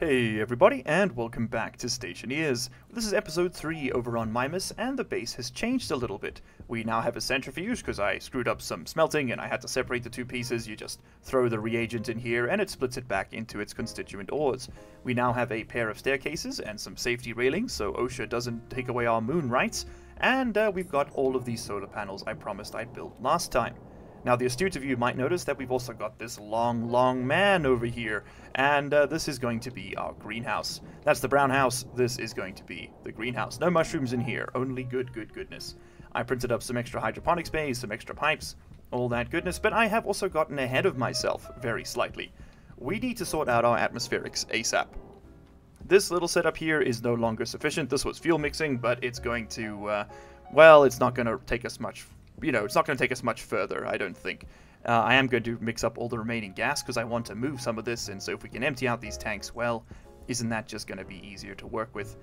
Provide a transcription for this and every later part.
Hey everybody, and welcome back to Stationeers. This is episode 3 over on Mimas, and the base has changed a little bit. We now have a centrifuge because I screwed up some smelting and I had to separate the two pieces. You just throw the reagent in here and it splits it back into its constituent ores. We now have a pair of staircases and some safety railings so OSHA doesn't take away our moon rights, and we've got all of these solar panels I promised I'd build last time. Now, the astute of you might notice that we've also got this long man over here, and this is going to be our greenhouse. That's the brown house. This is going to be the greenhouse. No mushrooms in here, only goodness. I printed up some extra hydroponics bays, some extra pipes, all that goodness, but I have also gotten ahead of myself, very slightly. We need to sort out our atmospherics ASAP. This little setup here is no longer sufficient. This was fuel mixing, but it's going to, well, it's not going to take us much. It's not going to take us much further, I don't think. I am going to mix up all the remaining gas because I want to move some of this, and so if we can empty out these tanks, well, isn't that just going to be easier to work with?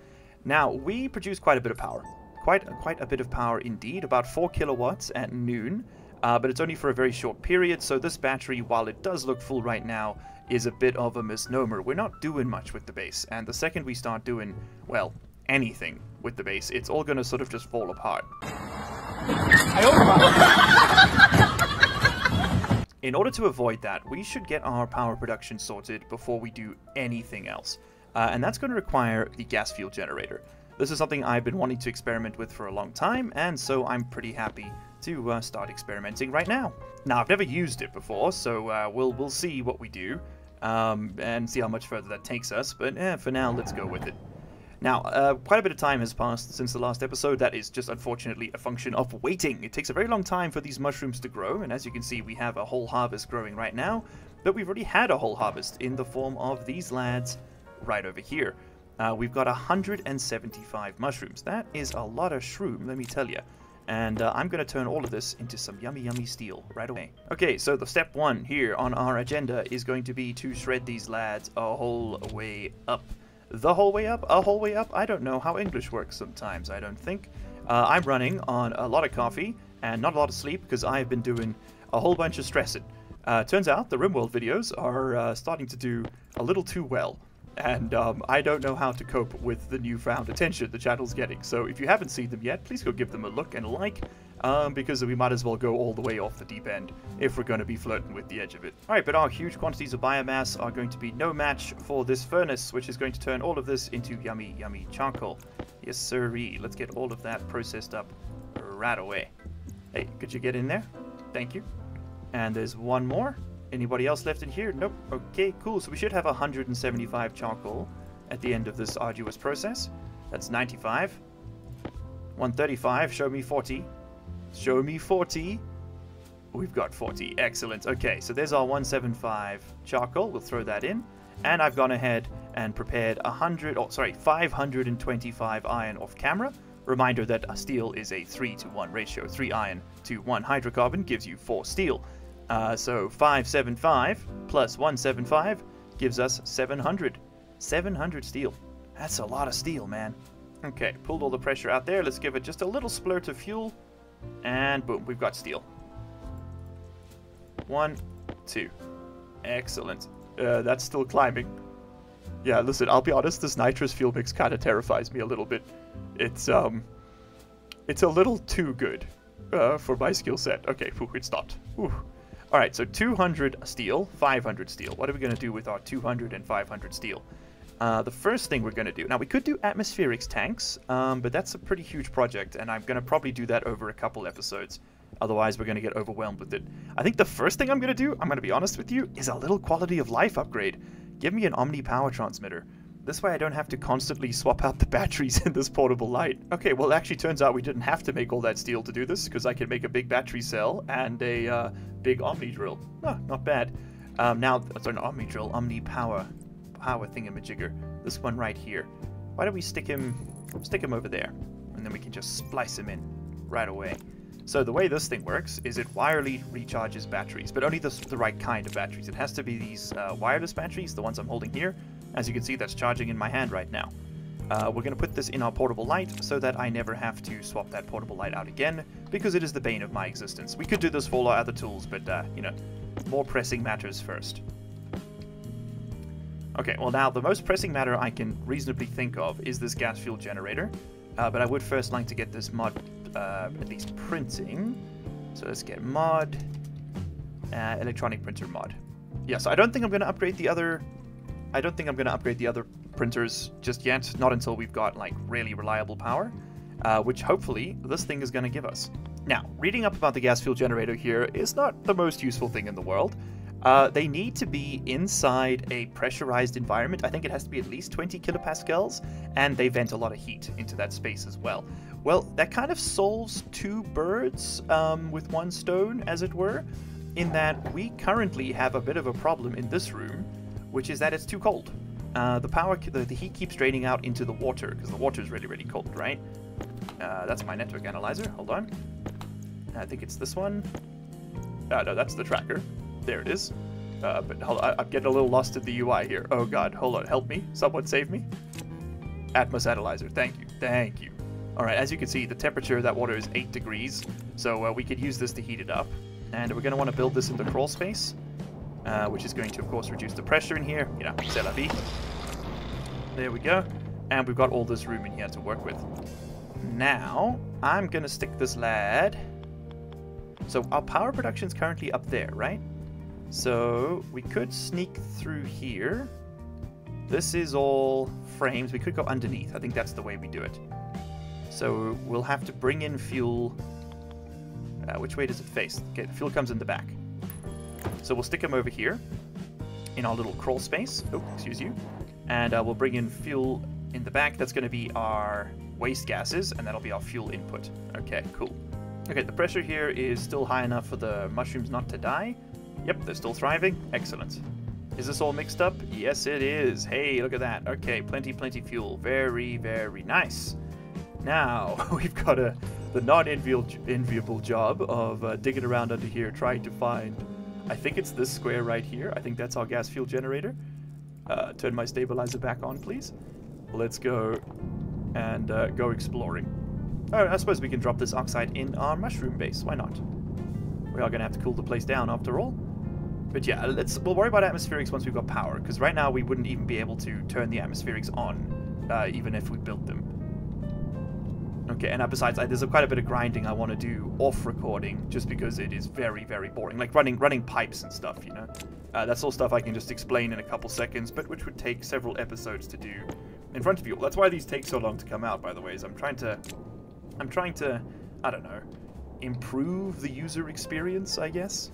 Now, we produce quite a bit of power. Quite a bit of power indeed, about 4 kilowatts at noon, but it's only for a very short period, so this battery, while it does look full right now, is a bit of a misnomer. We're not doing much with the base, and the second we start doing, well, anything with the base, it's all going to sort of just fall apart. In order to avoid that, we should get our power production sorted before we do anything else. And that's going to require the gas fuel generator. This is something I've been wanting to experiment with for a long time, and so I'm pretty happy to start experimenting right now. Now, I've never used it before, so we'll see what we do and see how much further that takes us, but for now, let's go with it. Now, quite a bit of time has passed since the last episode. That is just unfortunately a function of waiting. It takes a very long time for these mushrooms to grow, and as you can see, we have a whole harvest growing right now, but we've already had a whole harvest in the form of these lads right over here. We've got 175 mushrooms. That is a lot of shroom, let me tell you. And I'm going to turn all of this into some yummy steel right away. Okay, so the step 1 here on our agenda is going to be to shred these lads a whole way up. The whole way up? A whole way up? I don't know how English works sometimes, I don't think. I'm running on a lot of coffee and not a lot of sleep because I've been doing a whole bunch of stressing. Turns out the RimWorld videos are starting to do a little too well. And I don't know how to cope with the newfound attention the channel's getting. So if you haven't seen them yet, please go give them a look and a like. Because we might as well go all the way off the deep end if we're going to be flirting with the edge of it. Alright, but our huge quantities of biomass are going to be no match for this furnace, which is going to turn all of this into yummy charcoal. Yes sirree, let's get all of that processed up right away. Hey, could you get in there? Thank you. And there's one more. Anybody else left in here? Nope. Okay, cool. So we should have 175 charcoal at the end of this arduous process. That's 95. 135, show me 40. Show me 40. We've got 40. Excellent. Okay, so there's our 175 charcoal. We'll throw that in. And I've gone ahead and prepared 525 iron off camera. Reminder that steel is a 3-to-1 ratio. 3 iron to 1 hydrocarbon gives you 4 steel. So 575 plus 175 gives us 700. 700 steel. That's a lot of steel, man. Okay, pulled all the pressure out there. Let's give it just a little splurt of fuel. And boom, we've got steel. 1, 2. Excellent. That's still climbing. Yeah, listen, I'll be honest, this nitrous fuel mix kind of terrifies me a little bit. It's a little too good for my skill set. Okay, whew, it stopped. Whew. Alright, so 200 steel, 500 steel. What are we going to do with our 200 and 500 steel? The first thing we're going to do... Now, we could do atmospherics tanks, but that's a pretty huge project, and I'm going to probably do that over a couple episodes. Otherwise, we're going to get overwhelmed with it. I think the first thing I'm going to do, I'm going to be honest with you, is a little quality of life upgrade. Give me an Omni power transmitter. This way I don't have to constantly swap out the batteries in this portable light. Okay, well, it actually turns out we didn't have to make all that steel to do this, because I can make a big battery cell and a big Omni drill. Oh, not bad. Now, sorry, not Omni drill, Omni power thingamajigger. This one right here. Why don't we stick him over there, and then we can just splice him in right away. So the way this thing works is it wirely recharges batteries, but only the right kind of batteries. It has to be these wireless batteries, the ones I'm holding here. As you can see, that's charging in my hand right now. We're going to put this in our portable light so that I never have to swap that portable light out again, because it is the bane of my existence. We could do this for all our other tools, but, more pressing matters first. Okay, well now the most pressing matter I can reasonably think of is this gas fuel generator. But I would first like to get this mod at least printing. So let's get mod, electronic printer mod. Yeah, so I don't think I'm going to upgrade the other... I don't think I'm going to upgrade the other printers just yet. Not until we've got like really reliable power, which hopefully this thing is going to give us. Now, reading up about the gas fuel generator here is not the most useful thing in the world. They need to be inside a pressurized environment. I think it has to be at least 20 kilopascals, and they vent a lot of heat into that space as well. Well, that kind of solves two birds with one stone, as it were, in that we currently have a bit of a problem in this room, which is that it's too cold. The heat keeps draining out into the water, because the water is really, really cold, right? That's my network analyzer. Hold on. I think it's this one. No, that's the tracker. There it is. But hold on, I'm getting a little lost in the UI here. Oh god, hold on, help me. Someone save me. Atmos analyzer, thank you, thank you. Alright, as you can see, the temperature of that water is 8 degrees, so we could use this to heat it up. And we're going to want to build this into crawl space, which is going to, of course, reduce the pressure in here. You know, c'est la vie. There we go. And we've got all this room in here to work with. Now, I'm going to stick this lad... So our power production is currently up there, right? So we could sneak through here. This is all frames. We could go underneath. I think that's the way we do it. So we'll have to bring in fuel. Which way does it face? Okay, the fuel comes in the back. So we'll stick them over here in our little crawl space. Oh, excuse you. And we'll bring in fuel in the back. That's going to be our waste gases, and that'll be our fuel input. Okay, cool. Okay, the pressure here is still high enough for the mushrooms not to die. Yep, they're still thriving. Excellent. Is this all mixed up? Yes, it is. Hey, look at that. Okay, plenty fuel. Very, very nice. Now, we've got the non-enviable job of digging around under here, trying to find... I think it's this square right here. I think that's our gas fuel generator. Turn my stabilizer back on, please. Let's go and go exploring. Oh, I suppose we can drop this oxide in our mushroom base. Why not? We are going to have to cool the place down after all. But yeah, we'll worry about atmospherics once we've got power, because right now we wouldn't even be able to turn the atmospherics on, even if we built them. Okay, and besides, there's quite a bit of grinding I want to do off recording, just because it is very, very boring. Like running pipes and stuff, you know? That's all stuff I can just explain in a couple seconds, but which would take several episodes to do in front of you. That's why these take so long to come out, by the way, is I'm trying to, I don't know, improve the user experience, I guess.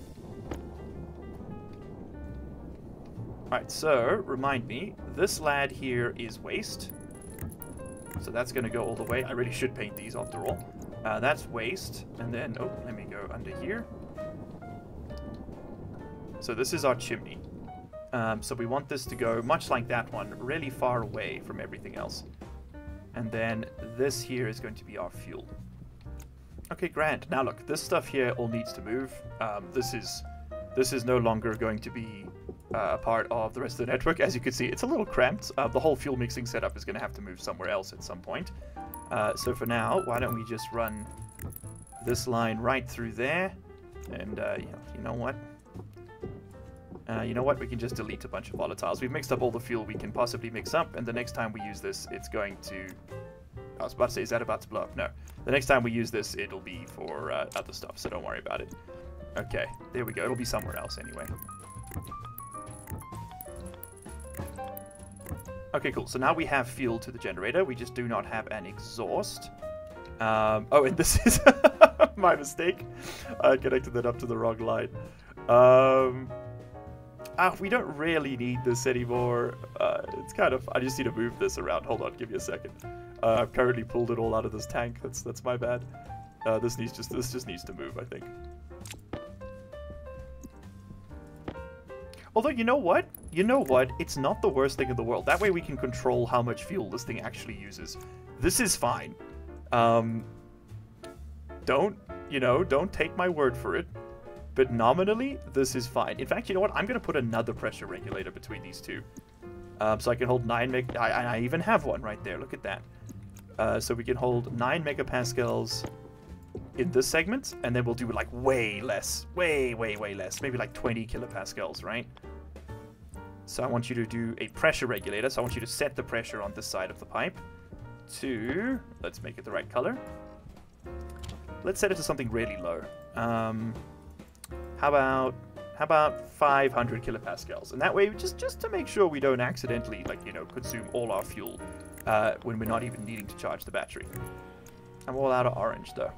Alright, so, remind me, this lad here is waste. So that's going to go all the way. I really should paint these after all. That's waste. And then, oh, let me go under here. So this is our chimney. So we want this to go, much like that one, really far away from everything else. And then this here is going to be our fuel. Okay, grand. Now look, this stuff here all needs to move. This is no longer going to be a part of the rest of the network. As you can see, it's a little cramped. The whole fuel mixing setup is going to have to move somewhere else at some point. So for now, why don't we just run this line right through there? And you know what? We can just delete a bunch of volatiles. We've mixed up all the fuel we can possibly mix up, and the next time we use this, it's going to... I was about to say, is that about to blow up? No. The next time we use this, it'll be for other stuff, so don't worry about it. Okay, there we go. It'll be somewhere else anyway. Okay, cool. So now we have fuel to the generator. We just do not have an exhaust. Oh, and this is my mistake. I connected that up to the wrong line. We don't really need this anymore. It's kind of... I just need to move this around. Hold on, give me a second. I've currently pulled it all out of this tank. That's my bad. This just needs to move, I think. Although, you know what? It's not the worst thing in the world. That way we can control how much fuel this thing actually uses. This is fine. Don't take my word for it. But nominally, this is fine. In fact, you know what? I'm going to put another pressure regulator between these two. So I can hold 9 meg... I even have one right there. Look at that. So we can hold 9 megapascals in this segment, and then we'll do like way less. Way less. Maybe like 20 kilopascals, right? So I want you to do a pressure regulator. So I want you to set the pressure on this side of the pipe to, let's make it the right color. Let's set it to something really low. How about 500 kilopascals? And that way, just to make sure we don't accidentally, like, you know, consume all our fuel when we're not even needing to charge the battery. I'm all out of orange, though.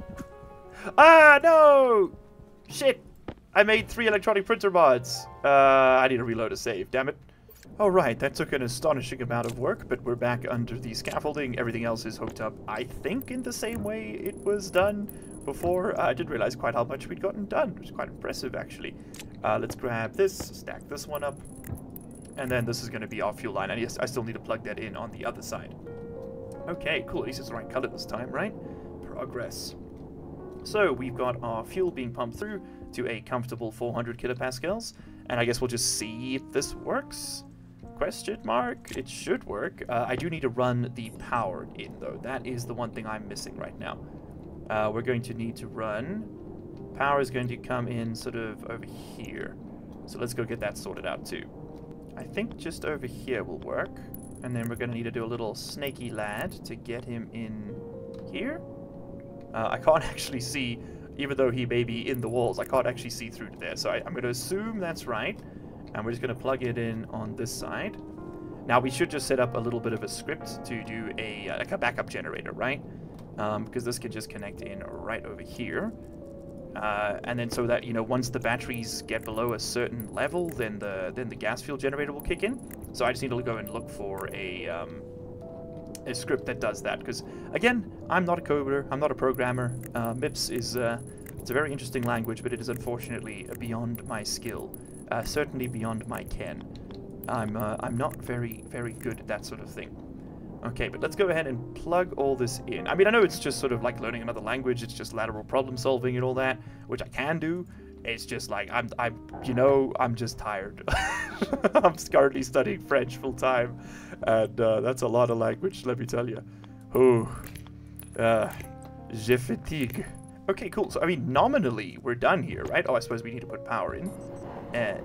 Ah, no! Shit! I made 3 electronic printer mods. I need to reload a save, damn it. Alright, that took an astonishing amount of work, but we're back under the scaffolding. Everything else is hooked up, I think, in the same way it was done before. I didn't realize quite how much we'd gotten done. It was quite impressive, actually. Let's grab this, stack this one up, and then this is going to be our fuel line. And yes, I still need to plug that in on the other side. Okay, cool. At least it's the right color this time, right? Progress. So we've got our fuel being pumped through to a comfortable 400 kilopascals, and I guess we'll just see if this works. Question mark. It should work. I do need to run the power in, though. That is the one thing I'm missing right now. We're going to need to run. Power is going to come in sort of over here. So let's go get that sorted out too. I think just over here will work. And then we're going to need to do a little snaky lad to get him in here. I can't actually see, even though he may be in the walls, I can't actually see through to there. So I'm going to assume that's right. And we're just going to plug it in on this side. Now we should just set up a little bit of a script to do like a backup generator, right? Because this can just connect in right over here. And then so that, you know, once the batteries get below a certain level, then the gas fuel generator will kick in. So I just need to go and look for a script that does that. Because, again, I'm not a coder, I'm not a programmer. MIPS is it's a very interesting language, but it is unfortunately beyond my skill. Certainly beyond my ken. I'm not very, very good at that sort of thing. Okay, but let's go ahead and plug all this in. I mean, I know it's just sort of like learning another language. It's just lateral problem solving and all that, which I can do. It's just like, I'm just tired. I'm currently studying French full time, and that's a lot of language, let me tell you. Oh, je fatigue. Okay, cool. So, I mean, nominally, we're done here, right? Oh, I suppose we need to put power in.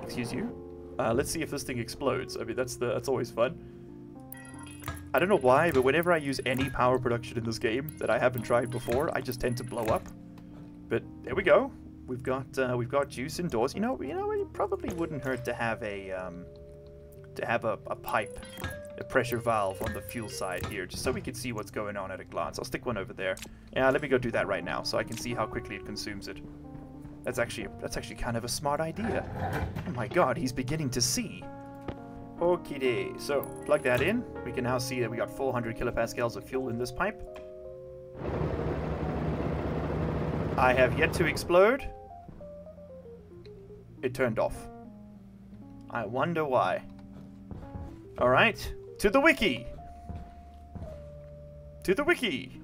Excuse you. Let's see if this thing explodes. I mean, that's always fun. I don't know why, but whenever I use any power production in this game that I haven't tried before, I just tend to blow up. But there we go. We've got juice indoors. You know, it probably wouldn't hurt to have a pipe, a pressure valve on the fuel side here, just so we can see what's going on at a glance. I'll stick one over there. Yeah, let me go do that right now, so I can see how quickly it consumes it. That's actually kind of a smart idea. Oh my God, he's beginning to see. Okay, so plug that in. We can now see that we got 400 kilopascals of fuel in this pipe. I have yet to explode. It turned off. I wonder why. Alright, to the wiki! To the wiki!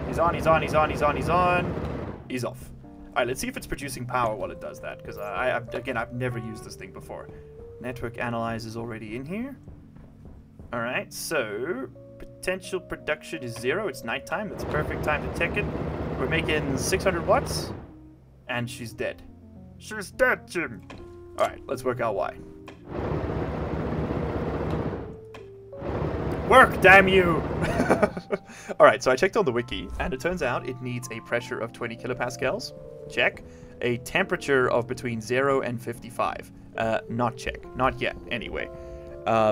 He's on, he's on, he's on, he's on, he's on. He's off. Alright, let's see if it's producing power while it does that, because I've never used this thing before. Network analyzer is already in here. Alright, so potential production is 0. It's nighttime. It's perfect time to take it. We're making 600 watts. And she's dead. She's dead, Jim. Alright, let's work out why. Work, damn you! Alright, so I checked on the wiki, and it turns out it needs a pressure of 20 kilopascals. Check. A temperature of between 0 and 55. Not check. Not yet, anyway.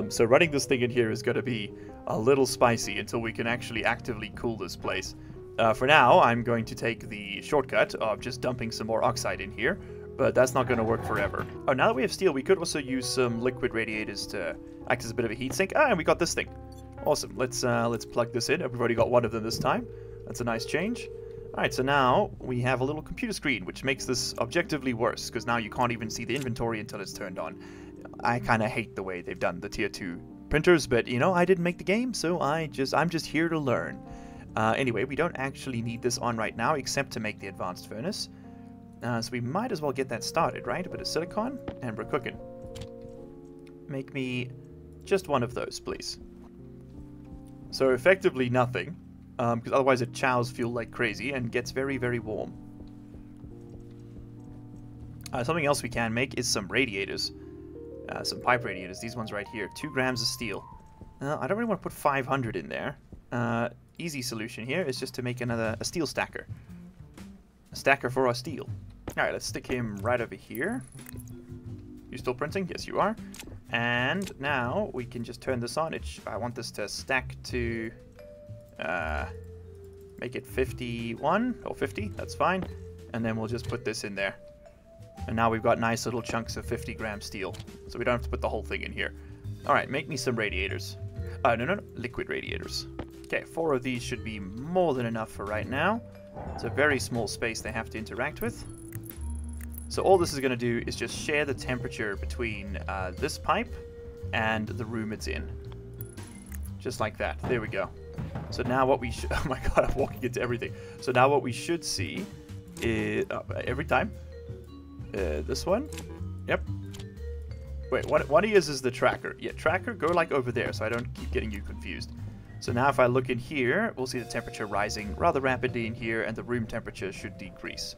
So running this thing in here is going to be a little spicy until we can actually actively cool this place. For now, I'm going to take the shortcut of just dumping some more oxide in here, but that's not going to work forever. Oh, now that we have steel, we could also use some liquid radiators to act as a bit of a heat sink. Ah, and we got this thing. Awesome. Let's plug this in. We've already got one of them this time. That's a nice change. Alright, so now we have a little computer screen, which makes this objectively worse, because now you can't even see the inventory until it's turned on. I kind of hate the way they've done the tier 2 printers, but, you know, I didn't make the game, so I'm just here to learn. Anyway, we don't actually need this on right now, except to make the advanced furnace. So we might as well get that started, right? A bit of silicon, and we're cooking. Make me just one of those, please. So effectively nothing. Because otherwise it chows fuel like crazy and gets very, very warm. Something else we can make is some radiators. some pipe radiators. These ones right here. 2 grams of steel. I don't really want to put 500 in there. Easy solution here is just to make a steel stacker. A stacker for our steel. Alright, let's stick him right over here. You still printing? Yes, you are. And now we can just turn this on. I want this to stack to make it 51 or 50. That's fine. And then we'll just put this in there. And now we've got nice little chunks of 50-gram steel. So we don't have to put the whole thing in here. Alright, make me some radiators. No. Liquid radiators. Okay, 4 of these should be more than enough for right now. It's a very small space they have to interact with. So all this is going to do is just share the temperature between this pipe and the room it's in. Just like that. There we go. So now what we should... Oh my god, I'm walking into everything. So now what we should see is... every time. This one. Yep. Wait, one of yours is the tracker. Yeah, tracker, go like over there so I don't keep getting you confused. So now if I look in here, we'll see the temperature rising rather rapidly in here, and the room temperature should decrease.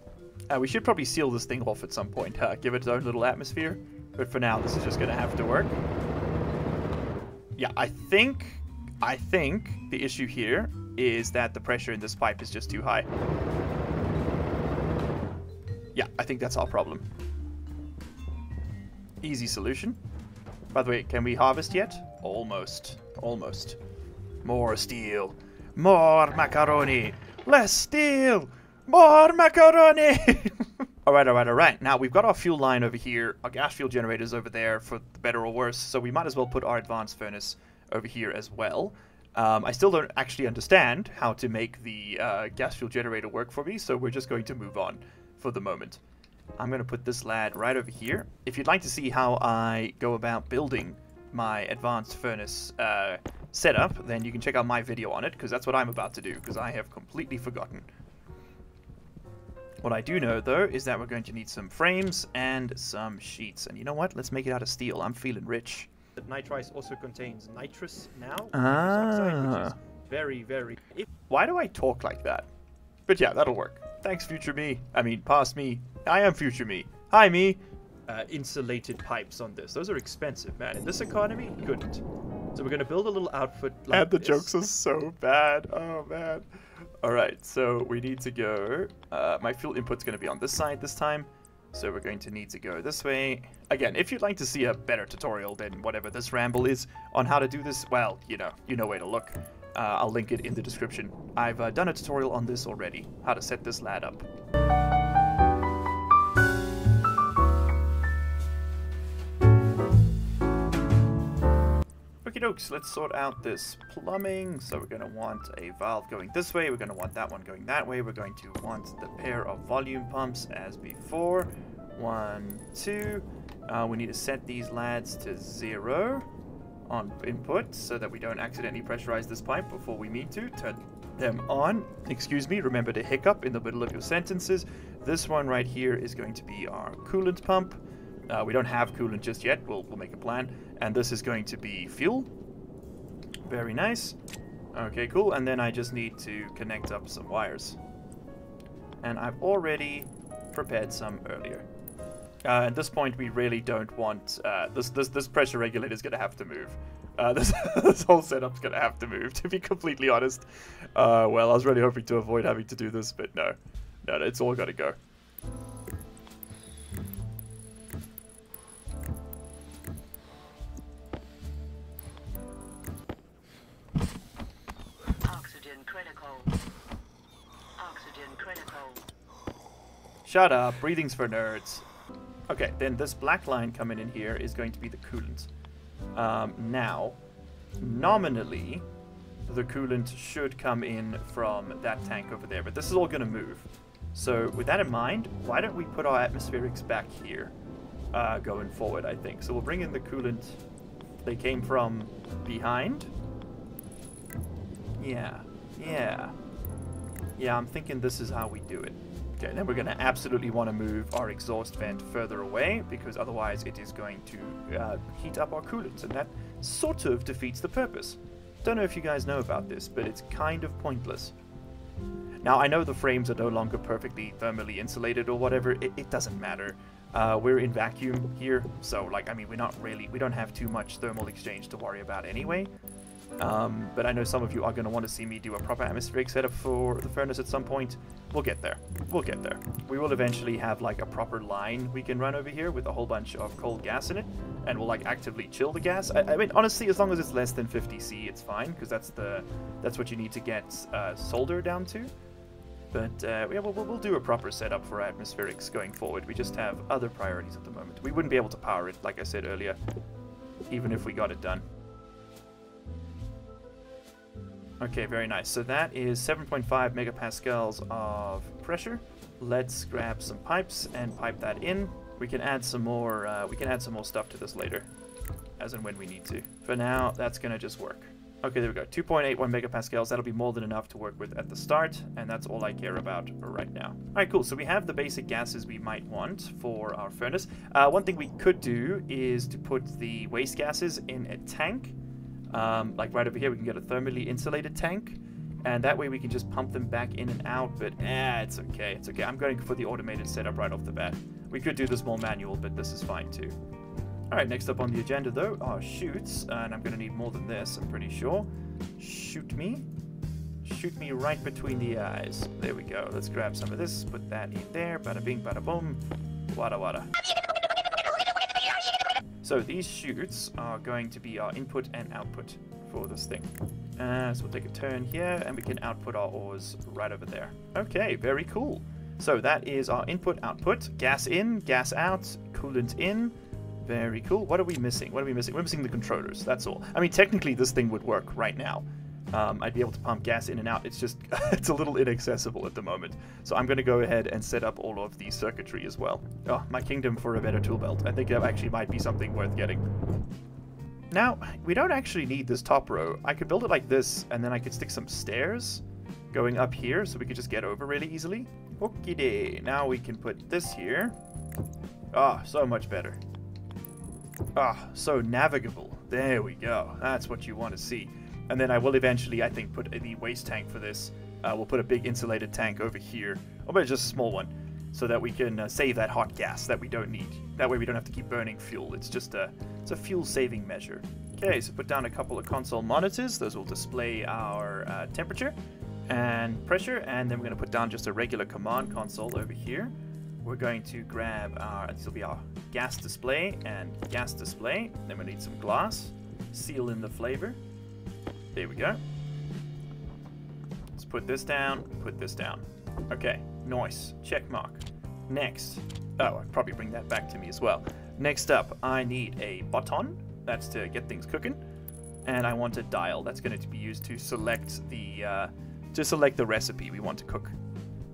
We should probably seal this thing off at some point, give it its own little atmosphere. But for now, this is just going to have to work. Yeah, I think the issue here is that the pressure in this pipe is just too high. Yeah, I think that's our problem. Easy solution. By the way, can we harvest yet? Almost. Almost. More steel. More macaroni. Less steel. More macaroni! Alright. Now, we've got our fuel line over here. Our gas fuel generator's over there for the better or worse. So we might as well put our advanced furnace over here as well. I still don't actually understand how to make the gas fuel generator work for me. So we're just going to move on for the moment. I'm going to put this lad right over here. If you'd like to see how I go about building my advanced furnace setup, then you can check out my video on it, because that's what I'm about to do, because I have completely forgotten. What I do know, though, is that we're going to need some frames and some sheets. And you know what? Let's make it out of steel. I'm feeling rich. The nitrice also contains nitrous now, Ah. which is very, very... Why do I talk like that? But yeah, that'll work. Thanks, future me. I mean, past me. I am future me. Hi, me. Insulated pipes on this. Those are expensive, man. In this economy, couldn't. So we're going to build a little outfit like And the this. jokes are so bad. Oh, man. Alright, so we need to go... my fuel input's going to be on this side this time. So we're going to need to go this way. Again, if you'd like to see a better tutorial than whatever this ramble is on how to do this, well, you know where to look. I'll link it in the description. I've done a tutorial on this already, how to set this lad up. Okie dokes, let's sort out this plumbing. So we're going to want a valve going this way, we're going to want that one going that way, we're going to want the pair of volume pumps as before. 1, 2. We need to set these lads to 0 on input so that we don't accidentally pressurize this pipe before we mean to. Turn them on. Excuse me, remember to hiccup in the middle of your sentences. This one right here is going to be our coolant pump. We don't have coolant just yet, we'll make a plan. And this is going to be fuel. Very nice. Okay, cool. And then I just need to connect up some wires. And I've already prepared some earlier. At this point, we really don't want... this pressure regulator is going to have to move. This whole setup's going to have to move, to be completely honest. Well, I was really hoping to avoid having to do this, but no. No, it's all got to go. Oxygen critical. Oxygen critical. Shut up. Breathing's for nerds. Okay, then this black line coming in here is going to be the coolant. Now, nominally, the coolant should come in from that tank over there, but this is all going to move. So with that in mind, why don't we put our atmospherics back here going forward, I think. So we'll bring in the coolant. They came from behind. Yeah, I'm thinking this is how we do it. Okay, then we're going to absolutely want to move our exhaust vent further away, because otherwise it is going to heat up our coolant, and that sort of defeats the purpose. Don't know if you guys know about this, but it's kind of pointless. Now, I know the frames are no longer perfectly thermally insulated or whatever, it doesn't matter. We're in vacuum here, so like, I mean, we don't have too much thermal exchange to worry about anyway. But I know some of you are going to want to see me do a proper atmospheric setup for the furnace at some point. We'll get there. We'll get there. We will eventually have like a proper line we can run over here with a whole bunch of cold gas in it, and we'll like actively chill the gas. I mean, honestly, as long as it's less than 50 C, it's fine, because that's what you need to get solder down to. But yeah, we'll do a proper setup for atmospherics going forward. We just have other priorities at the moment. We wouldn't be able to power it, like I said earlier, even if we got it done. Okay, very nice. So that is 7.5 megapascals of pressure. Let's grab some pipes and pipe that in. We can add some more. We can add some more stuff to this later, as and when we need to. For now, that's gonna just work. Okay, there we go. 2.81 megapascals. That'll be more than enough to work with at the start, and that's all I care about right now. All right, cool. So we have the basic gases we might want for our furnace. One thing we could do is to put the waste gases in a tank. Like right over here, we can get a thermally insulated tank, and that way we can just pump them back in and out, but it's okay, it's okay. I'm going for the automated setup right off the bat. We could do this more manual, but this is fine too. Alright, next up on the agenda though are shoots, and I'm going to need more than this, I'm pretty sure. Shoot me. Shoot me right between the eyes. There we go. Let's grab some of this, put that in there, bada bing, bada boom, wada wada. So these chutes are going to be our input and output for this thing. So we'll take a turn here, and we can output our ores right over there. Okay, very cool. So that is our input, output. Gas in, gas out, coolant in. Very cool. What are we missing? What are we missing? We're missing the controllers, that's all. I mean, technically this thing would work right now. I'd be able to pump gas in and out. It's just, it's a little inaccessible at the moment. So I'm going to go ahead and set up all of the circuitry as well. Oh, my kingdom for a better tool belt. I think that actually might be something worth getting. Now, we don't actually need this top row. I could build it like this, and then I could stick some stairs going up here, so we could just get over really easily. Okie-day. Now we can put this here. Ah, so much better. Ah, so navigable. There we go. That's what you want to see. And then I will eventually, I think, put the waste tank for this. We'll put a big insulated tank over here, or maybe just a small one, so that we can save that hot gas that we don't need. That way we don't have to keep burning fuel. It's just it's a fuel-saving measure. Okay, so put down a couple of console monitors. Those will display our temperature and pressure, and then we're going to put down just a regular command console over here. We're going to grab this will be our gas display and gas display. Then we need some glass. Seal in the flavor. There we go. Let's put this down, put this down. Okay, nice. Check mark. Next. Oh, I'd probably bring that back to me as well. Next up, I need a button. That's to get things cooking. And I want a dial. That's going to be used to select the recipe we want to cook.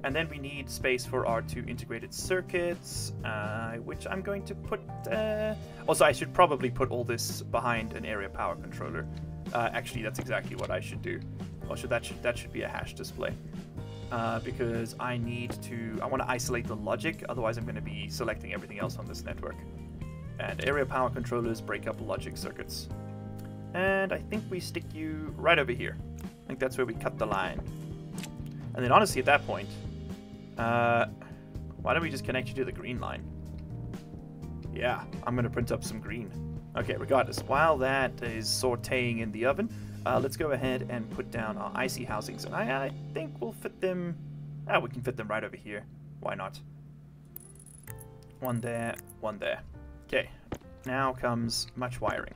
And then we need space for our two integrated circuits, which I'm going to put... Also, I should probably put all this behind an area power controller. Actually, that's exactly what I should do. Or that should be a hash display. Because I want to isolate the logic, otherwise I'm going to be selecting everything else on this network. And area power controllers break up logic circuits. And I think we stick you right over here. I think that's where we cut the line. And then honestly, at that point, why don't we just connect you to the green line? Yeah, I'm going to print up some green. Okay, regardless, while that is sauteing in the oven, let's go ahead and put down our IC housings. And I think we'll fit them... we can fit them right over here. Why not? One there, one there. Okay, now comes much wiring.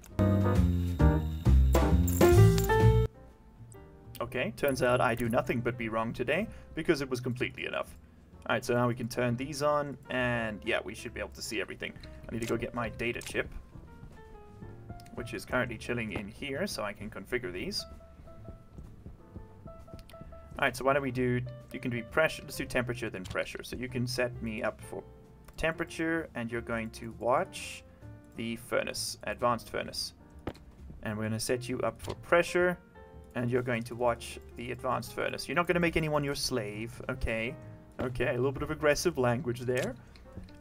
Okay, turns out I do nothing but be wrong today, because it was completely enough. Alright, so now we can turn these on, and yeah, we should be able to see everything. I need to go get my data chip, which is currently chilling in here, so I can configure these. Alright, so why don't we do, you can do pressure, let's do temperature then pressure. So you can set me up for temperature, and you're going to watch the furnace, advanced furnace. And we're going to set you up for pressure, and you're going to watch the advanced furnace. You're not going to make anyone your slave, okay? Okay, a little bit of aggressive language there.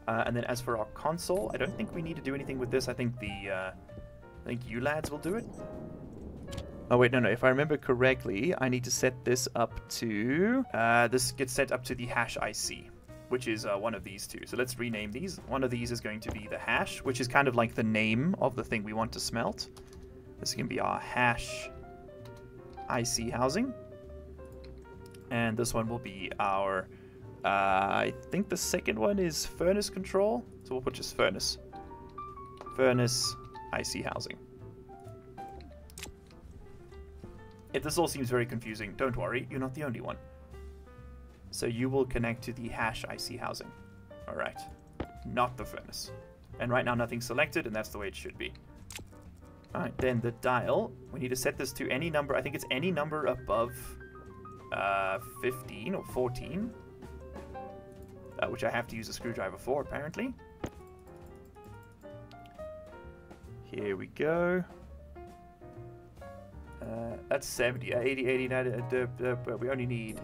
And then as for our console, I don't think we need to do anything with this. I think you lads will do it. Oh wait, no, if I remember correctly, I need to set this up to... this gets set up to the hash IC. which is one of these two. So let's rename these. One of these is going to be the hash, which is kind of like the name of the thing we want to smelt. This can be our hash IC housing. And this one will be our, I think the second one is furnace control. So we'll put just furnace. Furnace IC housing. If this all seems very confusing, don't worry, you're not the only one. So you will connect to the hash IC housing. Alright. Not the furnace. And right now nothing's selected, and that's the way it should be. Alright, then the dial. We need to set this to any number. I think it's any number above 15 or 14. Which I have to use a screwdriver for, apparently. Here we go. That's 70. 80, 89. We only need...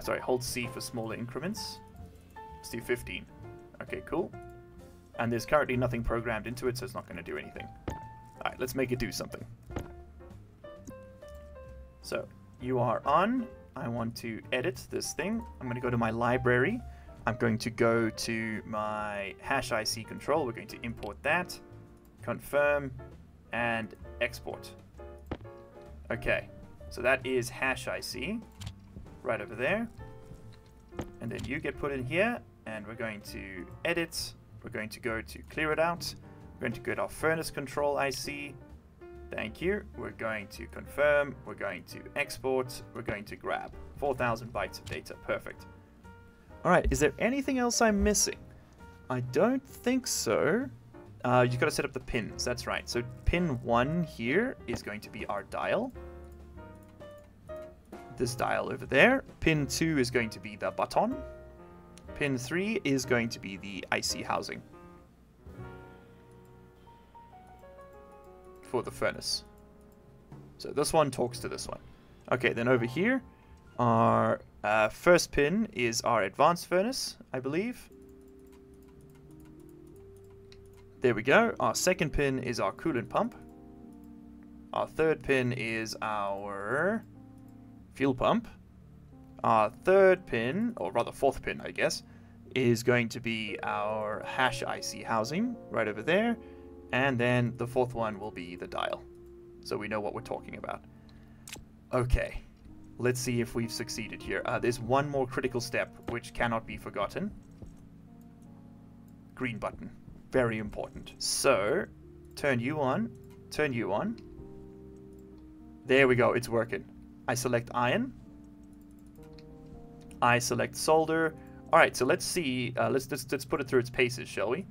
sorry, hold C for smaller increments. Let's do 15. Okay, cool. And there's currently nothing programmed into it, so it's not going to do anything. Alright, let's make it do something. So, you are on. I want to edit this thing. I'm going to go to my library. I'm going to go to my hash IC control. We're going to import that, confirm, and export. Okay, so that is hash IC right over there. And then you get put in here, and we're going to edit. We're going to go to clear it out. We're going to go to our furnace control IC. Thank you. We're going to confirm. We're going to export. We're going to grab 4,000 bytes of data. Perfect. All right. Is there anything else I'm missing? I don't think so. You've got to set up the pins. That's right. So pin 1 here is going to be our dial. This dial over there. Pin 2 is going to be the button. Pin 3 is going to be the IC housing for the furnace. So this one talks to this one. Okay, then over here, our first pin is our advanced furnace, I believe. There we go. Our second pin is our coolant pump. Our third pin is our fuel pump. Our third pin, or rather fourth pin, I guess, is going to be our hash IC housing right over there. And then the fourth one will be the dial. So we know what we're talking about. Okay, let's see if we've succeeded here. There's one more critical step which cannot be forgotten. Green button. Very important. So, turn you on. Turn you on. There we go, it's working. I select iron. I select solder. Alright, so let's see. Let's put it through its paces, shall we?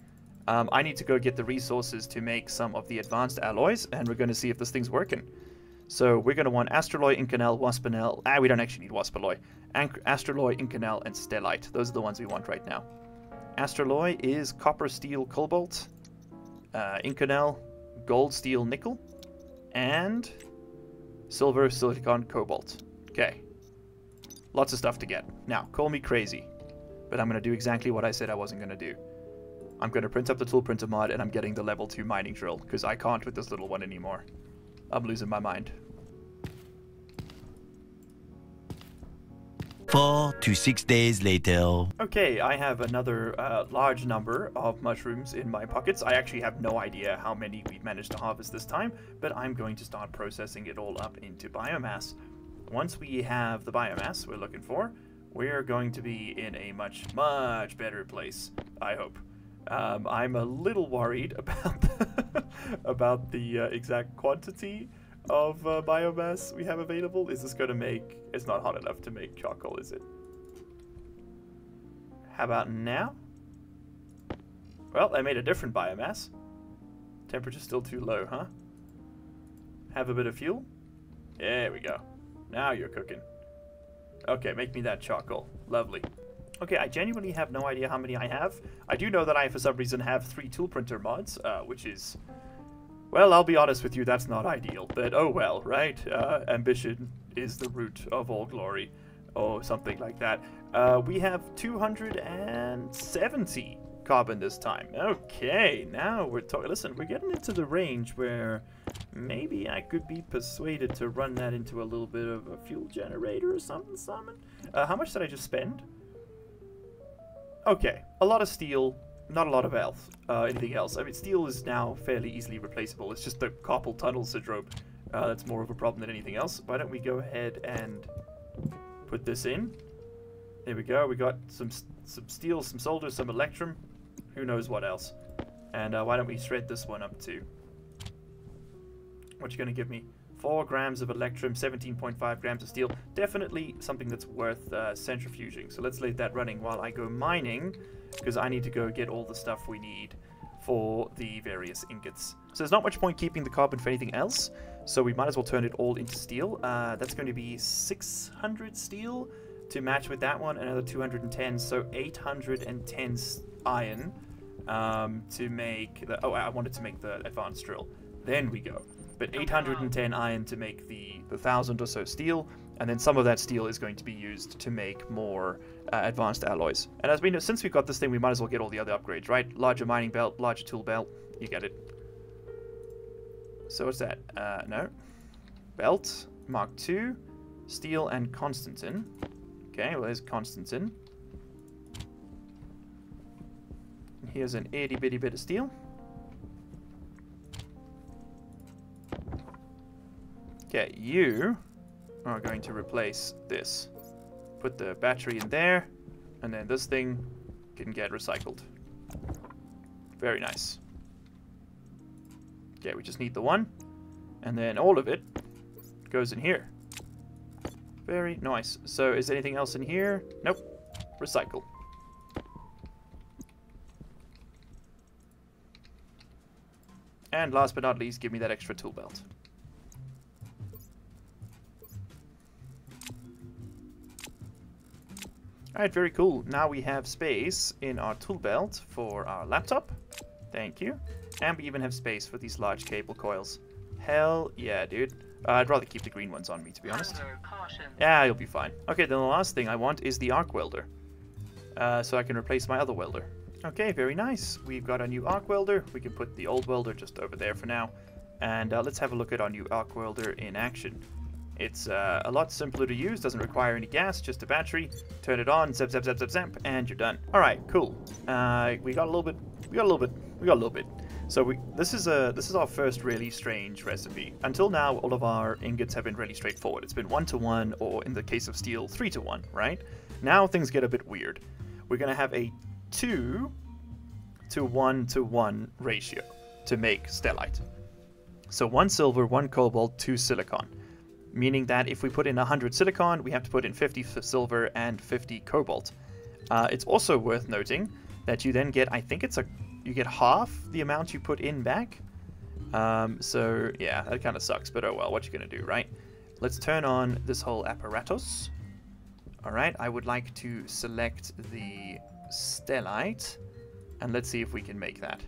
I need to go get the resources to make some of the advanced alloys, and we're going to see if this thing's working. So we're going to want astraloy, inconel, waspinel. We don't actually need waspaloy. Astraloy, inconel, and stellite. Those are the ones we want right now. Astraloy is copper, steel, cobalt. Inconel, gold, steel, nickel. And silver, silicon, cobalt. Okay. Lots of stuff to get. Now, call me crazy, but I'm going to do exactly what I said I wasn't going to do. I'm going to print up the tool printer mod, and I'm getting the level 2 mining drill, because I can't with this little one anymore. I'm losing my mind. 4 to 6 days later. Okay, I have another large number of mushrooms in my pockets. I actually have no idea how many we've managed to harvest this time, but I'm going to start processing it all up into biomass. Once we have the biomass we're looking for, we're going to be in a much, much better place, I hope. I'm a little worried about the exact quantity of biomass we have available. Is this going to make... It's not hot enough to make charcoal, is it? How about now? Well, I made a different biomass. Temperature's still too low, huh? Have a bit of fuel? There we go. Now you're cooking. Okay, make me that charcoal. Lovely. Okay, I genuinely have no idea how many I have. I do know that I, for some reason, have 3 tool printer mods, which is... Well, I'll be honest with you, that's not ideal. But oh well, right? Ambition is the root of all glory. Or something like that. We have 270 carbon this time. Okay, now we're talking... Listen, we're getting into the range where maybe I could be persuaded to run that into a little bit of a fuel generator or something. How much did I just spend? Okay, a lot of steel, not a lot of anything else. I mean, steel is now fairly easily replaceable. It's just the carpal tunnel syndrome that's more of a problem than anything else. Why don't we go ahead and put this in? There we go. We got some steel, some solder, some electrum. Who knows what else? And why don't we shred this one up too? What you going to give me? 4 grams of electrum, 17.5 grams of steel. Definitely something that's worth centrifuging. So let's leave that running while I go mining, because I need to go get all the stuff we need for the various ingots. So there's not much point keeping the carbon for anything else, so we might as well turn it all into steel. That's going to be 600 steel to match with that one, another 210, so 810 iron to make the... Oh, I wanted to make the advanced drill. Then we go. But 810 iron to make the 1,000 or so steel, and then some of that steel is going to be used to make more advanced alloys. And as we know, since we've got this thing, we might as well get all the other upgrades, right? Larger mining belt, larger tool belt, you get it. So what's that? No. Belt, Mark II, steel and Constantin. Okay, well there's Constantin. Here's an itty bitty bit of steel. Okay, you are going to replace this. Put the battery in there, and then this thing can get recycled. Very nice. Okay, we just need the one, and then all of it goes in here. Very nice. So is anything else in here? Nope. Recycle. And last but not least, give me that extra tool belt. Alright, very cool. Now we have space in our tool belt for our laptop. Thank you. And we even have space for these large cable coils. Hell yeah, dude. I'd rather keep the green ones on me, to be honest. Yeah, you'll be fine. Okay, then the last thing I want is the arc welder. So I can replace my other welder. Okay, very nice. We've got a new arc welder. We can put the old welder just over there for now. And let's have a look at our new arc welder in action. It's a lot simpler to use, doesn't require any gas, just a battery. Turn it on, zap, zap, zap, zap, zap, and you're done. All right, cool. We got a little bit. So this is our first really strange recipe. Until now, all of our ingots have been really straightforward. It's been 1-to-1, or in the case of steel, 3-to-1, right? Now things get a bit weird. We're gonna have a 2-to-1-to-1 ratio to make stellite. So 1 silver, 1 cobalt, 2 silicon. Meaning that if we put in 100 silicon, we have to put in 50 silver and 50 cobalt. It's also worth noting that you then get, I think you get half the amount you put in back. So yeah, that kind of sucks, but oh well, what you gonna do, right? Let's turn on this whole apparatus. All right, I would like to select the stellite, and let's see if we can make that.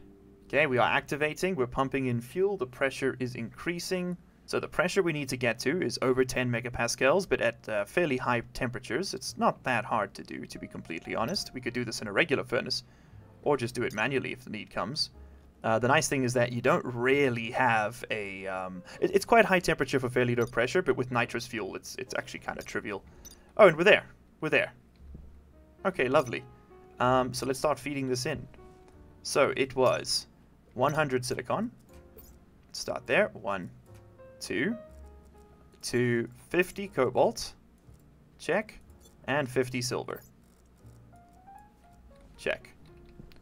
Okay, we are activating, we're pumping in fuel, the pressure is increasing. So the pressure we need to get to is over 10 megapascals, but at fairly high temperatures. It's not that hard to do, to be completely honest. We could do this in a regular furnace, or just do it manually if the need comes. The nice thing is that you don't really have a... it's quite high temperature for fairly low pressure, but with nitrous fuel, it's actually kind of trivial. Oh, and we're there. We're there. Okay, lovely. So let's start feeding this in. So it was 100 silicon. Let's start there. 1, 2, 50 cobalt, check, and 50 silver, check.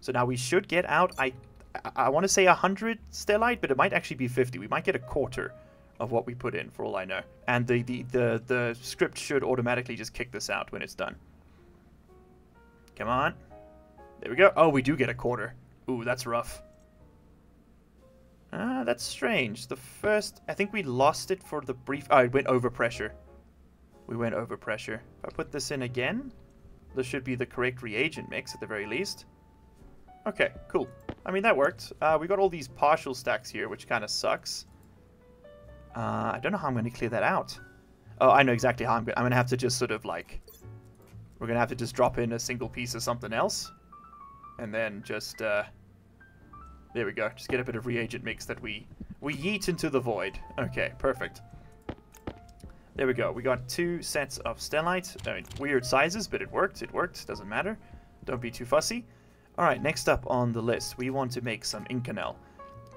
So now we should get out, I want to say 100 stellite, but it might actually be 50. We might get a quarter of what we put in, for all I know. And the script should automatically just kick this out when it's done. Come on. There we go. Oh, we do get a quarter. Ooh, that's rough. That's strange. The first... I think we lost it for the brief... Oh, it went over pressure. We went over pressure. If I put this in again, this should be the correct reagent mix at the very least. Okay, cool. I mean, that worked. We got all these partial stacks here, which kind of sucks. I don't know how I'm going to clear that out. Oh, I know exactly how I'm going to have to just sort of like... We're going to have to just drop in a single piece of something else. And then just... There we go. Just get a bit of reagent mix that we yeet into the void. Okay, perfect. There we go. We got 2 sets of stellite. I mean, weird sizes, but it worked. It worked. Doesn't matter. Don't be too fussy. Alright, next up on the list, we want to make some Inconel.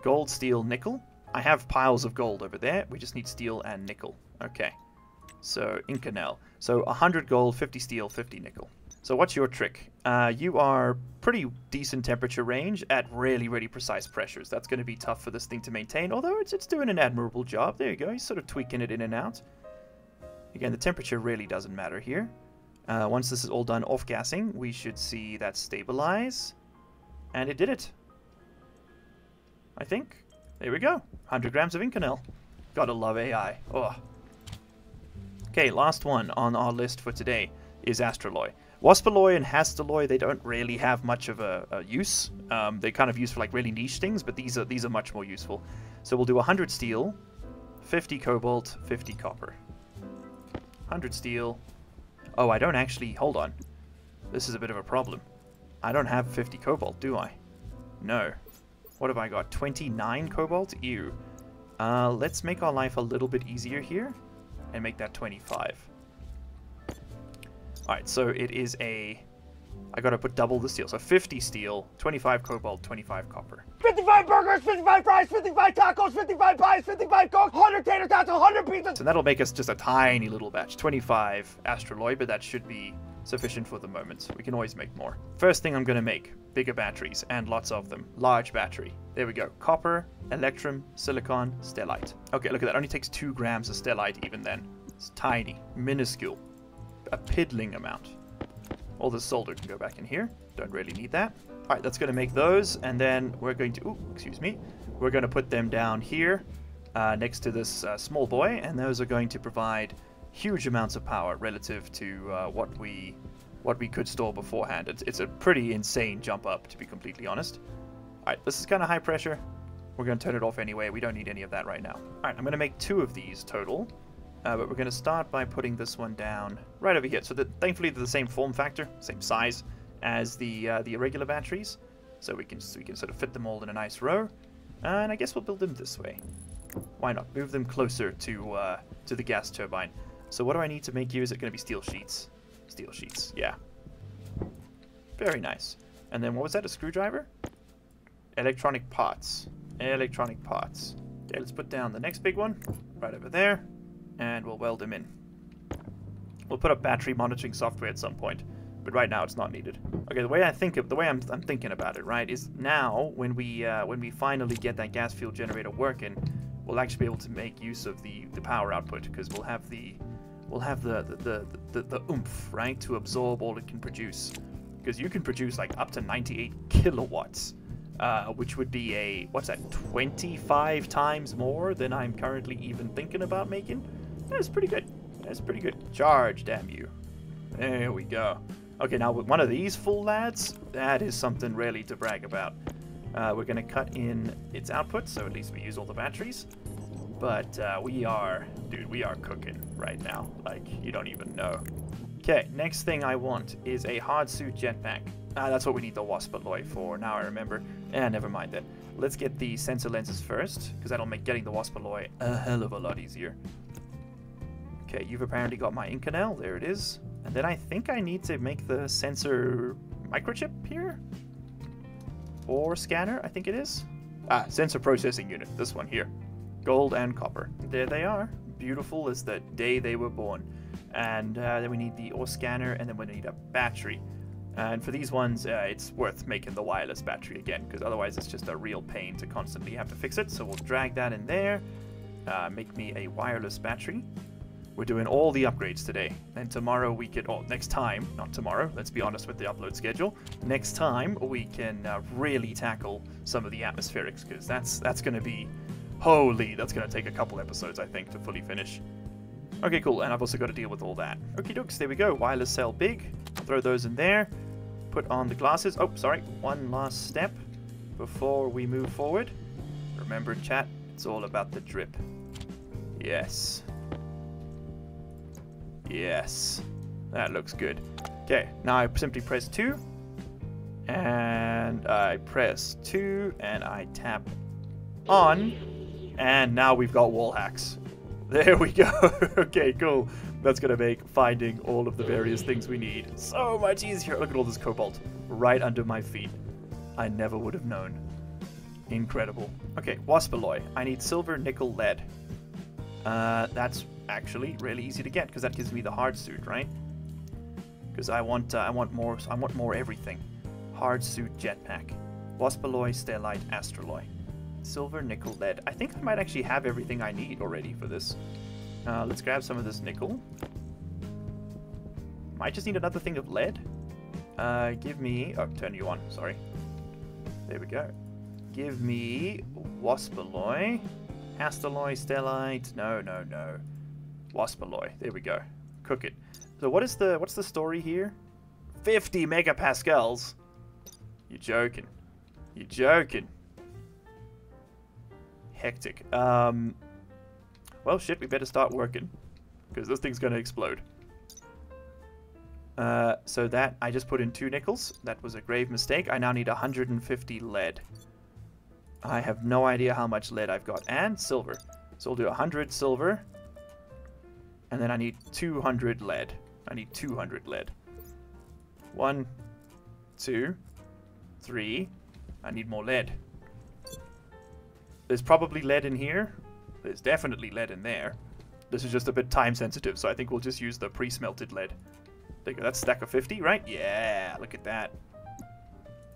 Gold, steel, nickel. I have piles of gold over there. We just need steel and nickel. Okay. So, Inconel. So, 100 gold, 50 steel, 50 nickel. So, what's your trick? You are pretty decent temperature range at really, really precise pressures. That's going to be tough for this thing to maintain, although it's doing an admirable job. There you go. He's sort of tweaking it in and out. Again, the temperature really doesn't matter here. Once this is all done off-gassing, we should see that stabilize. And it did it. I think. There we go. 100 grams of Inconel. Gotta love AI. Oh. Okay, last one on our list for today is Astraloy. Waspaloy and Hastaloy, they don't really have much of a use. They're kind of used for like really niche things, but these are much more useful. So we'll do 100 steel, 50 cobalt, 50 copper. 100 steel. Oh, I don't actually... Hold on. This is a bit of a problem. I don't have 50 cobalt, do I? No. What have I got? 29 cobalt? Ew. Let's make our life a little bit easier here and make that 25. Alright, so it is a... I gotta put double the steel. So 50 steel, 25 cobalt, 25 copper. 55 burgers, 55 fries, 55 tacos, 55 pies, 55 coke, 100 tater tots, 100 pizzas. So that'll make us just a tiny little batch. 25 Astraloy, but that should be sufficient for the moment. We can always make more. First thing I'm gonna make, bigger batteries, and lots of them. Large battery. There we go. Copper, electrum, silicon, stellite. Okay, look at that. Only takes 2 grams of stellite even then. It's tiny, minuscule. A piddling amount. All the solder can go back in here. Don't really need that. Alright, that's going to make those, and then we're going to... Ooh, excuse me. We're going to put them down here next to this small boy, and those are going to provide huge amounts of power relative to what we could store beforehand. It's a pretty insane jump up, to be completely honest. Alright, this is kind of high pressure. We're going to turn it off anyway. We don't need any of that right now. Alright, I'm going to make 2 of these total. But we're going to start by putting this one down right over here. So that thankfully they're the same form factor, same size as the irregular batteries. So we can sort of fit them all in a nice row. And I guess we'll build them this way. Why not? Move them closer to the gas turbine. So what do I need to make you? Is it going to be steel sheets? Steel sheets, yeah. Very nice. And then what was that? A screwdriver? Electronic parts. Electronic parts. Okay, let's put down the next big one right over there. And we'll weld them in. We'll put up battery monitoring software at some point, but right now it's not needed. Okay, the way I'm thinking about it, right, is now when we finally get that gas fuel generator working, we'll actually be able to make use of the power output, because we'll have the oomph, right, to absorb all it can produce. Because you can produce like up to 98 kilowatts, which would be a, what's that, 25 times more than I'm currently even thinking about making. That's pretty good. That's pretty good. Charge, damn you. There we go. Okay, now with one of these full lads, that is something really to brag about. We're going to cut in its output, so at least we use all the batteries. But we are cooking right now. Like, you don't even know. Okay, next thing I want is a hard suit jetpack. That's what we need the Waspaloy for. Now I remember. Never mind then. Let's get the sensor lenses first, because that'll make getting the Waspaloy a hell of a lot easier. Okay, you've apparently got my Inconel. There it is. And then I think I need to make the sensor microchip here? Or scanner, I think it is. Sensor processing unit. This one here. Gold and copper. There they are. Beautiful as the day they were born. And then we need the ore scanner, and then we need a battery. And for these ones, it's worth making the wireless battery again, because otherwise it's just a real pain to constantly have to fix it. So we'll drag that in there. Make me a wireless battery. We're doing all the upgrades today. And tomorrow we could, oh, next time, not tomorrow, let's be honest with the upload schedule. Next time we can really tackle some of the atmospherics, because that's going to be, holy, that's going to take a couple episodes, I think, to fully finish. Okay, cool, and I've also got to deal with all that. Okie dokes, there we go. Wireless cell big. Throw those in there. Put on the glasses. Oh, sorry, one last step before we move forward. Remember, chat, it's all about the drip. Yes. Yes. That looks good. Okay, now I simply press 2. And I press 2, and I tap on. And now we've got wall hacks. There we go. Okay, cool. That's going to make finding all of the various things we need so much easier. Look at all this cobalt right under my feet. I never would have known. Incredible. Okay, waspalloy. I need silver, nickel, lead. That's actually really easy to get because that gives me the hard suit, right? Because I want more everything. Hard suit jetpack. Waspalloy, stellite, astraloy. Silver, nickel, lead. I think I might actually have everything I need already for this. Let's grab some of this nickel. Might just need another thing of lead. Give me... Oh, turn you on. Sorry. There we go. Give me waspalloy. Astraloy, stellite. No. Waspalloy. There we go. Cook it. So what's the story here? 50 megapascals. You're joking. You're joking. Hectic. Well, shit, we better start working. Because this thing's going to explode. So that, I just put in 2 nickels. That was a grave mistake. I now need 150 lead. I have no idea how much lead I've got. And silver. So we'll do 100 silver. And then I need 200 lead. I need 200 lead. 1, 2, 3. I need more lead. There's probably lead in here. There's definitely lead in there. This is just a bit time sensitive, so I think we'll just use the pre-smelted lead. There you go. That's a stack of 50, right? Yeah, look at that.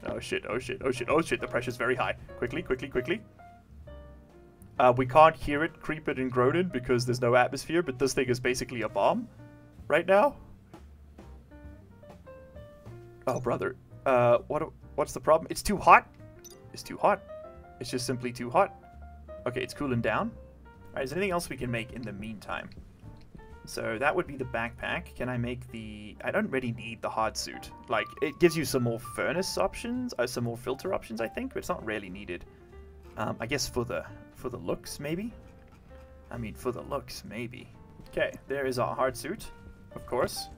Oh shit, oh shit, oh shit, oh shit. The pressure's very high. Quickly, quickly, quickly. We can't hear it creeping and groaning because there's no atmosphere, but this thing is basically a bomb right now. Oh, brother. What's the problem? It's too hot. It's too hot. It's just simply too hot. Okay, it's cooling down. Alright, is there anything else we can make in the meantime? So that would be the backpack. Can I make the... I don't really need the hard suit. Like, it gives you some more furnace options, some more filter options, I think, but it's not really needed. I guess for the looks, maybe? I mean, for the looks, maybe. Okay, there is our hard suit, of course.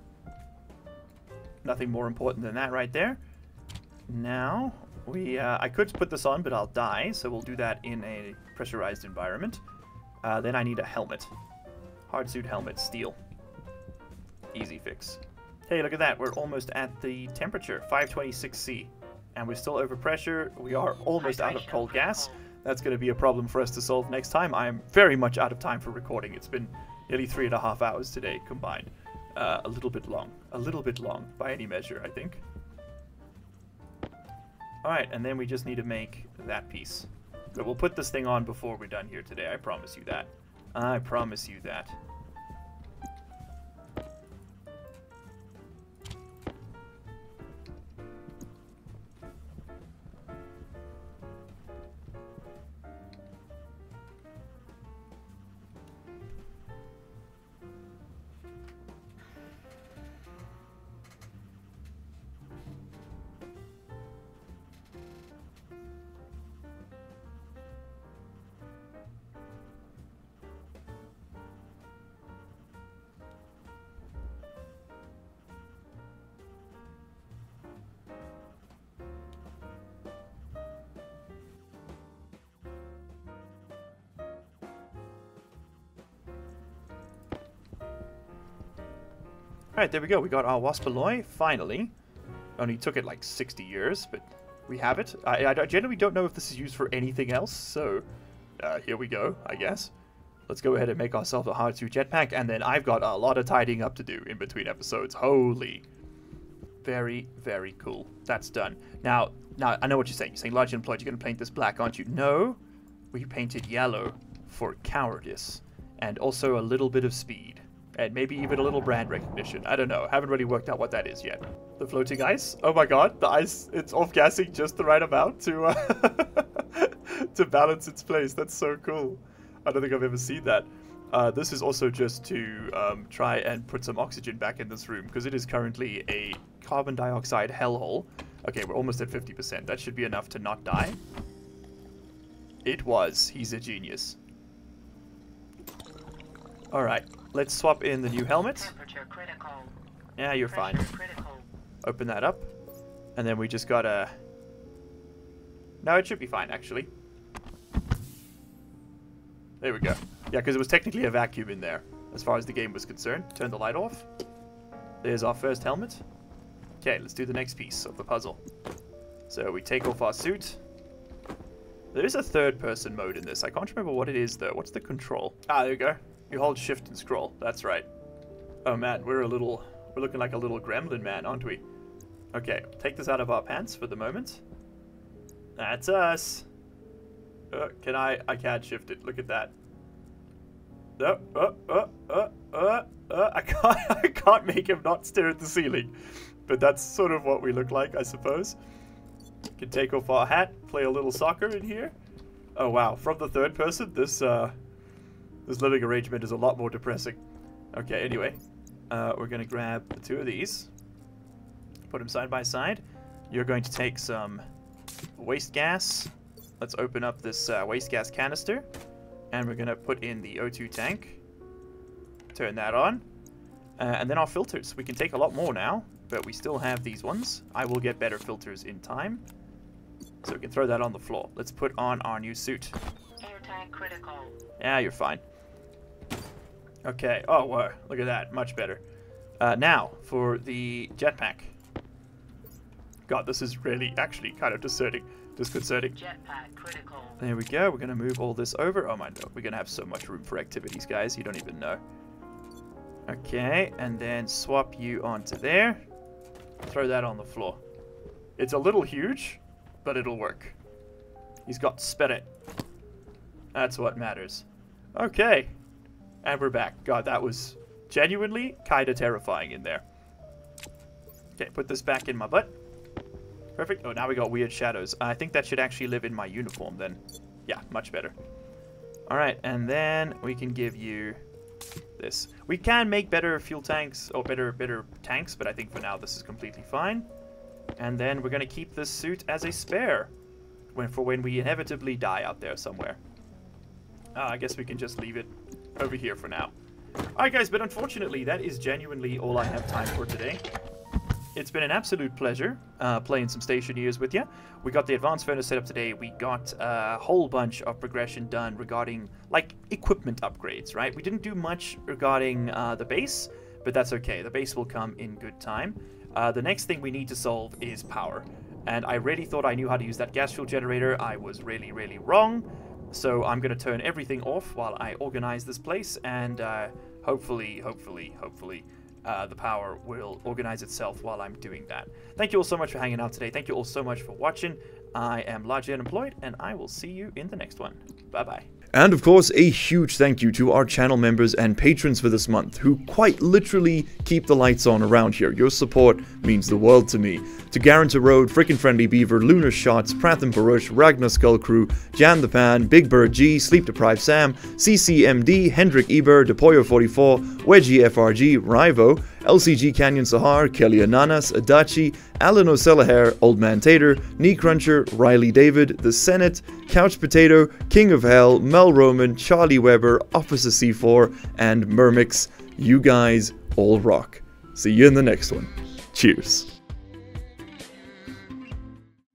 Nothing more important than that right there. Now, I could put this on, but I'll die, so we'll do that in a pressurized environment. Then I need a helmet. Hard suit helmet, steel. Easy fix. Hey, look at that. We're almost at the temperature, 526C. And we're still over pressure. We are almost out of cold gas. That's going to be a problem for us to solve next time. I am very much out of time for recording. It's been nearly 3.5 hours today combined. A little bit long. A little bit long by any measure, I think. Alright, and then we just need to make that piece. But we'll put this thing on before we're done here today. I promise you that. I promise you that. Alright, there we go. We got our waspalloy, finally. Only took it like 60 years, but we have it. I generally don't know if this is used for anything else, so here we go, I guess. Let's go ahead and make ourselves a hard suit jetpack, and then I've got a lot of tidying up to do in between episodes. Holy. Very, very cool. That's done. Now, I know what you're saying. You're saying, Large Unemployed, you're going to paint this black, aren't you? No, we painted yellow for cowardice, and also a little bit of speed. And maybe even a little brand recognition. I don't know. Haven't really worked out what that is yet. The floating ice? Oh my god, the ice, it's off-gassing just the right amount to to balance its place. That's so cool. I don't think I've ever seen that. This is also just to try and put some oxygen back in this room, because it is currently a carbon dioxide hellhole. Okay, we're almost at 50%. That should be enough to not die. It was. He's a genius. Alright, let's swap in the new helmet. Temperature critical. Yeah, you're fine. Pressure critical. Open that up. And then we just gotta... No, it should be fine, actually. There we go. Yeah, because it was technically a vacuum in there, as far as the game was concerned. Turn the light off. There's our first helmet. Okay, let's do the next piece of the puzzle. So we take off our suit. There is a third-person mode in this. I can't remember what it is, though. What's the control? Ah, there you go. You hold shift and scroll. That's right. Oh, man, we're looking like a little gremlin man, aren't we? Okay, take this out of our pants for the moment. That's us. I can't shift it. Look at that. I can't make him not stare at the ceiling. But that's sort of what we look like, I suppose. Can take off our hat, play a little soccer in here. Oh wow, from the third person, this living arrangement is a lot more depressing. Okay, anyway, we're gonna grab the two of these, put them side by side. You're going to take some waste gas. Let's open up this waste gas canister, and we're gonna put in the O2 tank. Turn that on, and then our filters. We can take a lot more now, but we still have these ones. I will get better filters in time. So we can throw that on the floor. Let's put on our new suit. Air tank critical. Yeah, you're fine. Okay. Oh, wow. Look at that. Much better. Now, for the jetpack. God, this is really actually kind of disconcerting. Jetpack critical. There we go. We're going to move all this over. Oh my god. We're going to have so much room for activities, guys. You don't even know. Okay. And then swap you onto there. Throw that on the floor. It's a little huge, but it'll work. He's got spirit. That's what matters. Okay. And we're back. God, that was genuinely kind of terrifying in there. Okay, put this back in my butt. Perfect. Oh, now we got weird shadows. I think that should actually live in my uniform then. Yeah, much better. Alright, and then we can give you this. We can make better fuel tanks, or better tanks, but I think for now this is completely fine. And then we're going to keep this suit as a spare for when we inevitably die out there somewhere. I guess we can just leave it over here for now. Alright guys, but unfortunately that is genuinely all I have time for today. It's been an absolute pleasure playing some Stationeers with you. We got the advanced furnace set up today. We got a whole bunch of progression done regarding, like, equipment upgrades, right? We didn't do much regarding the base, but that's okay. The base will come in good time. The next thing we need to solve is power. And I really thought I knew how to use that gas fuel generator. I was really, really wrong. So I'm going to turn everything off while I organize this place. And hopefully, the power will organize itself while I'm doing that. Thank you all so much for hanging out today. Thank you all so much for watching. I am largely unemployed, and I will see you in the next one. Bye-bye. And of course, a huge thank you to our channel members and patrons for this month, who quite literally keep the lights on around here. Your support means the world to me. To Guarantor Road, Frickin' Friendly Beaver, Lunar Shots, Pratham Barush, Ragnar Skull Crew, Jan the Pan, Big Bird G, Sleep Deprived Sam, CCMD, Hendrik Eber, Depoyo44, Wedgie FRG, Rivo, LCG Canyon Sahar, Kelly Ananas, Adachi, Alan O'Selahair, Old Man Tater, Knee Cruncher, Riley David, The Senate, Couch Potato, King of Hell, Mel Roman, Charlie Weber, Officer C4, and Mermix. You guys all rock. See you in the next one. Cheers.